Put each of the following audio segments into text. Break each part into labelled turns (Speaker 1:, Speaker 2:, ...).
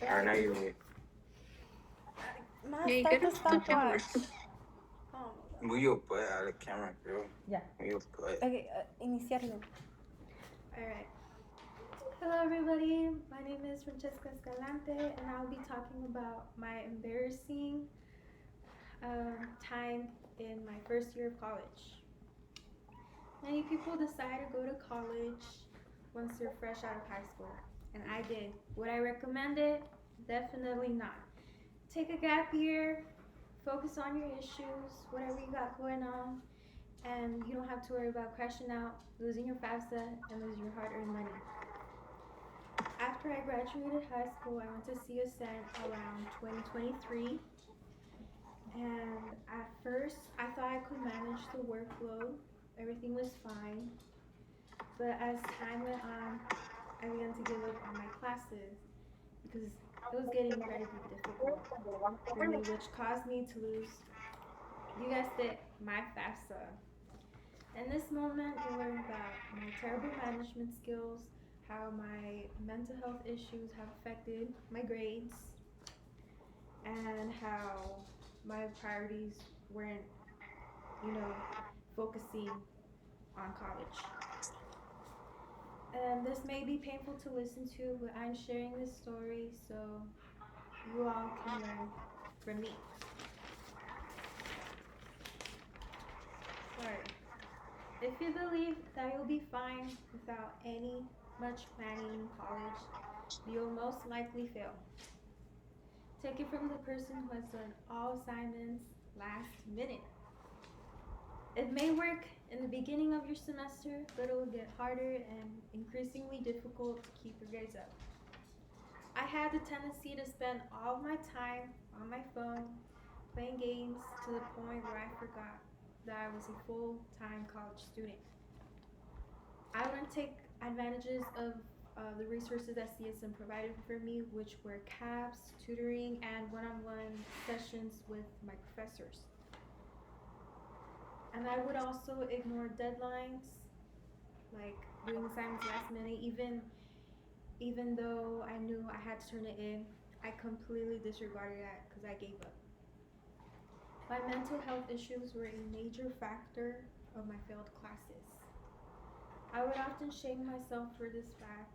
Speaker 1: Alright, now you
Speaker 2: Más está que stopwatch.
Speaker 1: move your butt out of the camera, girl.
Speaker 2: Yeah.
Speaker 1: Move your butt.
Speaker 2: Okay, iniciarlo. Alright. Hello, everybody. My name is Francesca Escalante, and I'll be talking about my embarrassing time in my first year of college. Many people decide to go to college once they're fresh out of high school, and I did. Would I recommend it? Definitely not. Take a gap year, focus on your issues, whatever you got going on, and you don't have to worry about crashing out, losing your FAFSA, and losing your hard-earned money. After I graduated high school, I went to CSN around 2023, and at first I thought I could manage the workload. Everything was fine, but as time went on, I began to give up on my classes because it was getting incredibly difficult for me, which caused me to lose, you guessed it, my FAFSA. In this moment, you learn about my terrible management skills, how my mental health issues have affected my grades, and how my priorities weren't, focusing on college. And this may be painful to listen to, but I'm sharing this story so you all can learn from me. Sorry. If you believe that you'll be fine without any much planning in college, you'll most likely fail. Take it from the person who has done all assignments last minute. It may work in the beginning of your semester, but it will get harder and increasingly difficult to keep your grades up. I had the tendency to spend all of my time on my phone playing games to the point where I forgot that I was a full-time college student. I wouldn't take advantages of the resources that CSM provided for me, which were CAPS, tutoring, and one-on-one sessions with my professors. And I would also ignore deadlines, like doing assignments last minute, even though I knew I had to turn it in. I completely disregarded that because I gave up. My mental health issues were a major factor of my failed classes. I would often shame myself for this fact,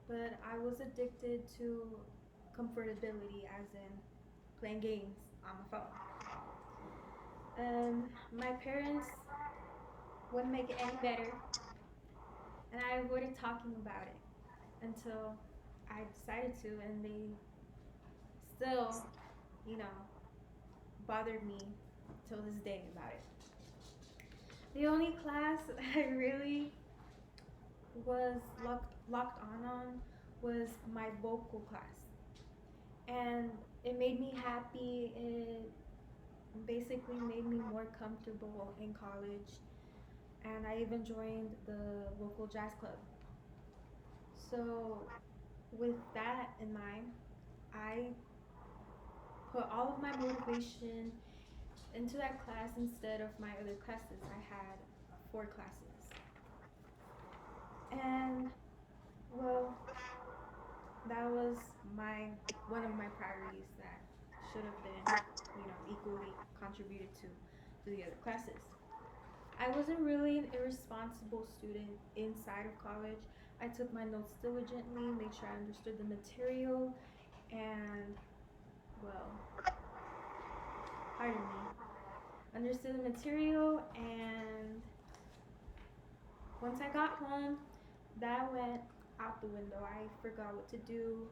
Speaker 2: but I was addicted to comfortability, as in playing games on my phone. My parents wouldn't make it any better, and I avoided talking about it until I decided to, and they still, you know, bothered me till this day about it. The only class I really was locked on was my vocal class, and it made me happy. It basically made me more comfortable in college, and I even joined the local jazz club. So with that in mind, I put all of my motivation into that class instead of my other classes. I had 4 classes, and well, that was one of my priorities that should have been, equally contributed to the other classes. I wasn't really an irresponsible student inside of college. I took my notes diligently, made sure I understood the material, and, well, pardon me, understood the material, and once I got home, that went out the window. I forgot what to do,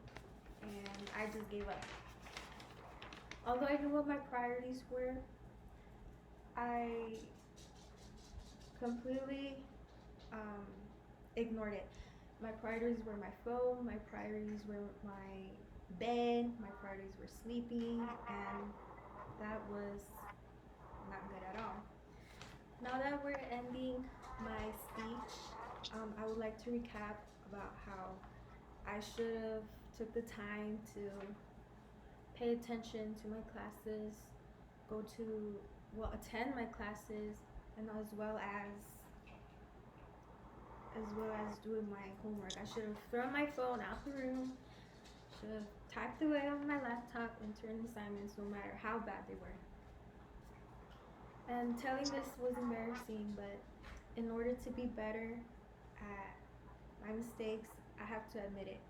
Speaker 2: and I just gave up. Although I knew what my priorities were, I completely ignored it. My priorities were my phone, my priorities were my bed, my priorities were sleeping, and that was not good at all. Now that we're ending my speech, I would like to recap about how I should have took the time to pay attention to my classes, attend my classes, and as well as doing my homework. I should have thrown my phone out the room, should have typed away on my laptop and turned assignments no matter how bad they were. And telling this was embarrassing, but in order to be better at my mistakes, I have to admit it.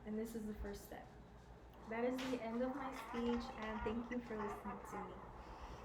Speaker 2: And this is the first step. That is the end of my speech, and thank you for listening to me.